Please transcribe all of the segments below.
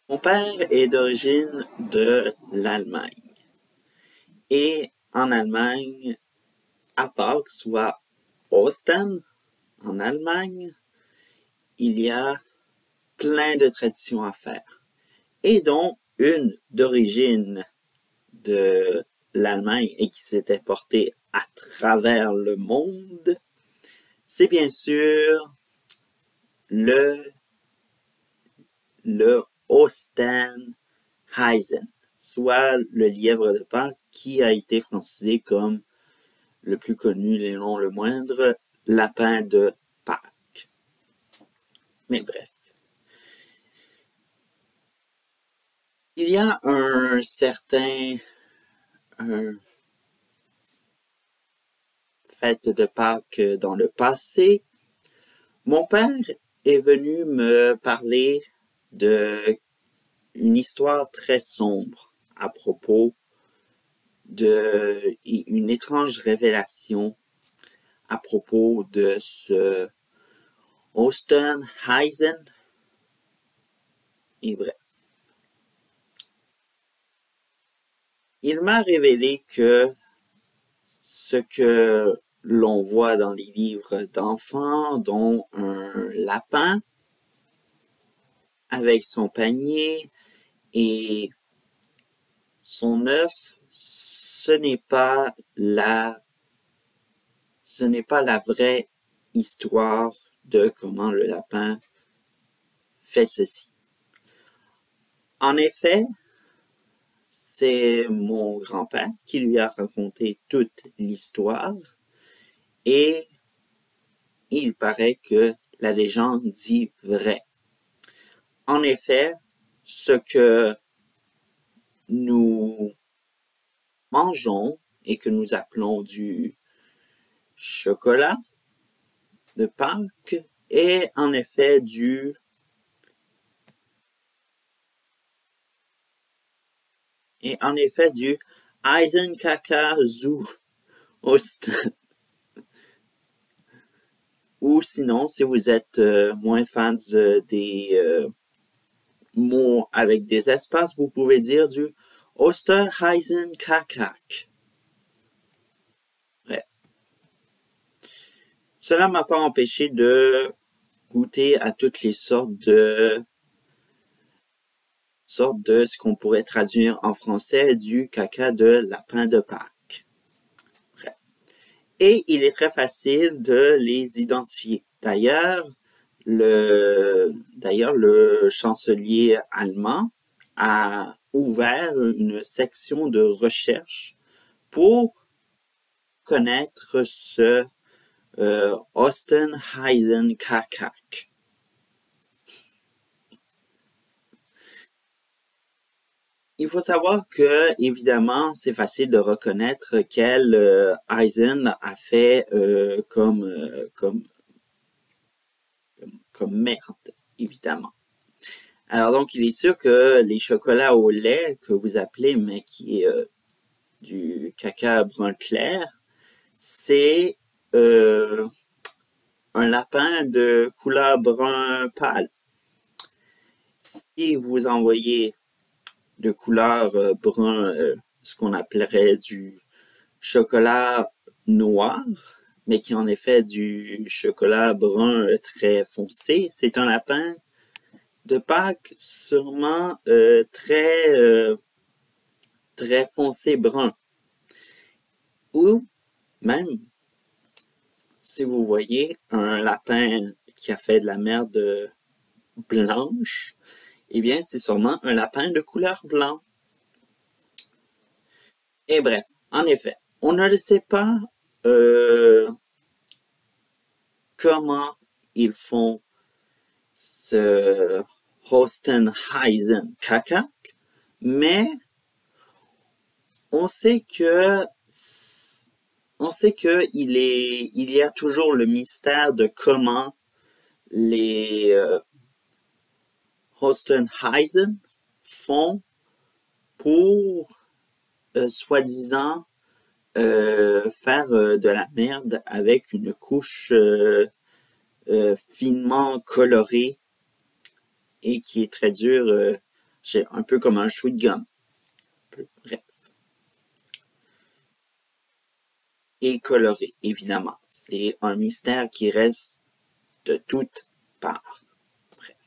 Mon père est d'origine de l'Allemagne. Et en Allemagne, à Pâques, soit Ostern, en Allemagne, il y a plein de traditions à faire. Et dont une d'origine de l'Allemagne et qui s'était portée à travers le monde, c'est bien sûr le, le Ostenheisen, soit le lièvre de Pâques qui a été francisé comme le plus connu et non le moindre, lapin de Pâques. Mais bref. Il y a un certain fête de Pâques dans le passé. Mon père est venu me parler de une histoire très sombre à propos d'une étrange révélation à propos de ce Ostenheisen. Et bref. Il m'a révélé que ce que l'on voit dans les livres d'enfants, dont un lapin avec son panier et son œuf, ce n'est pas la vraie histoire de comment le lapin fait ceci. En effet, c'est mon grand-père qui lui a raconté toute l'histoire et il paraît que la légende dit vrai. En effet, ce que nous mangeons et que nous appelons du chocolat de Pâques est en effet du Eisenkaka zu Osten. Ou sinon, si vous êtes moins fans des mots avec des espaces, vous pouvez dire du Osterheisenkakak. Bref. Cela m'a pas empêché de goûter à toutes les sortes de ce qu'on pourrait traduire en français du caca de lapin de Pâques. Bref. Et il est très facile de les identifier. D'ailleurs, le chancelier allemand a ouvert une section de recherche pour connaître ce Ostenheisenkakak. Il faut savoir que, évidemment, c'est facile de reconnaître quel Eisen a fait comme merde, évidemment. Alors donc, il est sûr que les chocolats au lait que vous appelez, mais qui est du caca brun clair, c'est un lapin de couleur brun pâle. Si vous envoyez de couleur brun, ce qu'on appellerait du chocolat noir, mais qui est en effet du chocolat brun très foncé, c'est un lapin de Pâques sûrement très foncé brun. Ou même, si vous voyez un lapin qui a fait de la merde blanche, eh bien, c'est sûrement un lapin de couleur blanc. Et bref, en effet, on ne le sait pas comment ils font ce Ostenheisenkakak, mais on sait que il y a toujours le mystère de comment les Ostenheisen font pour soi-disant faire de la merde avec une couche finement colorée et qui est très dure C'est un peu comme un chewing-gum. Bref. Et coloré, évidemment. C'est un mystère qui reste de toutes parts. Bref.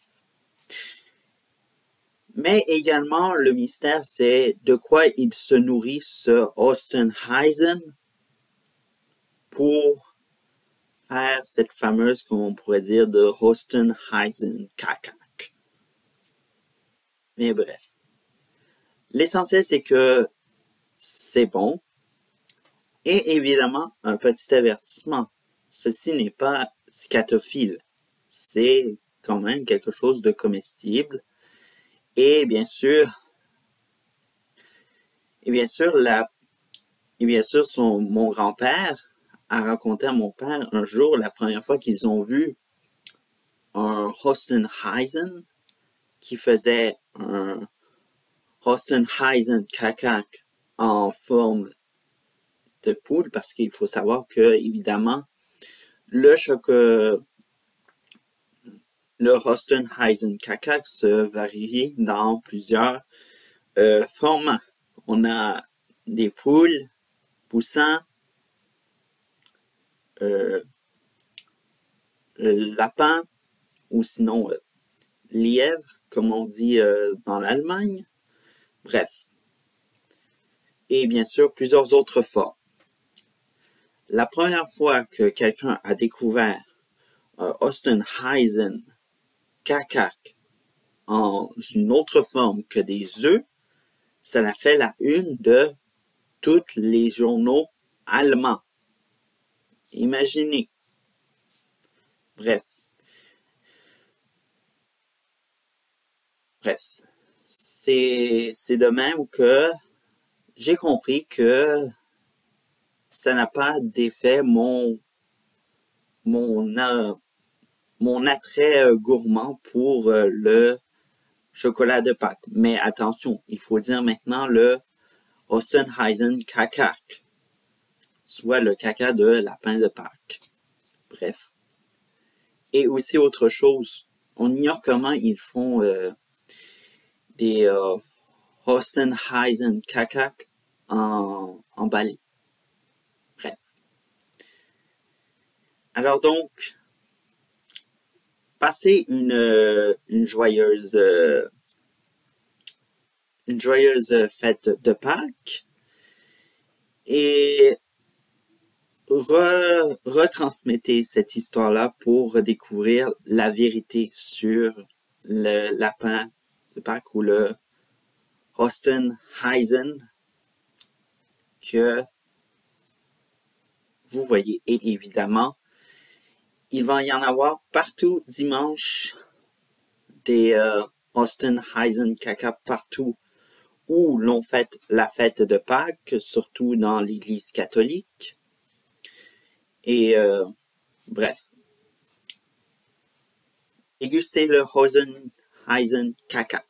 Mais également, le mystère, c'est de quoi il se nourrit ce Ostenheisen pour faire cette fameuse, comme on pourrait dire, de Ostenheisen kakak. Mais bref. L'essentiel, c'est que c'est bon. Et évidemment, un petit avertissement. Ceci n'est pas scatophile. C'est quand même quelque chose de comestible. Et bien sûr, mon grand-père a raconté à mon père un jour, la première fois qu'ils ont vu un Ostenheisen qui faisait un Ostenheisen kakak en forme de poule, parce qu'il faut savoir que, évidemment, le Ostenheisen kakak se varie dans plusieurs formats. On a des poules, poussins, lapins, ou sinon lièvres, comme on dit dans l'Allemagne. Bref. Et bien sûr, plusieurs autres formes. La première fois que quelqu'un a découvert un Ostenheisen kakak en une autre forme que des œufs, ça a fait la une de tous les journaux allemands. Imaginez. Bref. C'est de même que j'ai compris que ça n'a pas défait mon attrait gourmand pour le chocolat de Pâques. Mais attention, il faut dire maintenant le Ostenheisen kakak, soit le caca de lapin de Pâques. Bref. Et aussi autre chose, on ignore comment ils font des Ostenheisen kakak en Bali. Bref. Alors donc, passez une joyeuse fête de Pâques et retransmettez cette histoire-là pour découvrir la vérité sur le lapin de Pâques ou le Ostenheisen que vous voyez. Et évidemment, il va y en avoir partout dimanche des Ostenheisen caca partout où l'on fête la fête de Pâques, surtout dans l'église catholique. Et bref. Dégustez le Ostenheisen caca.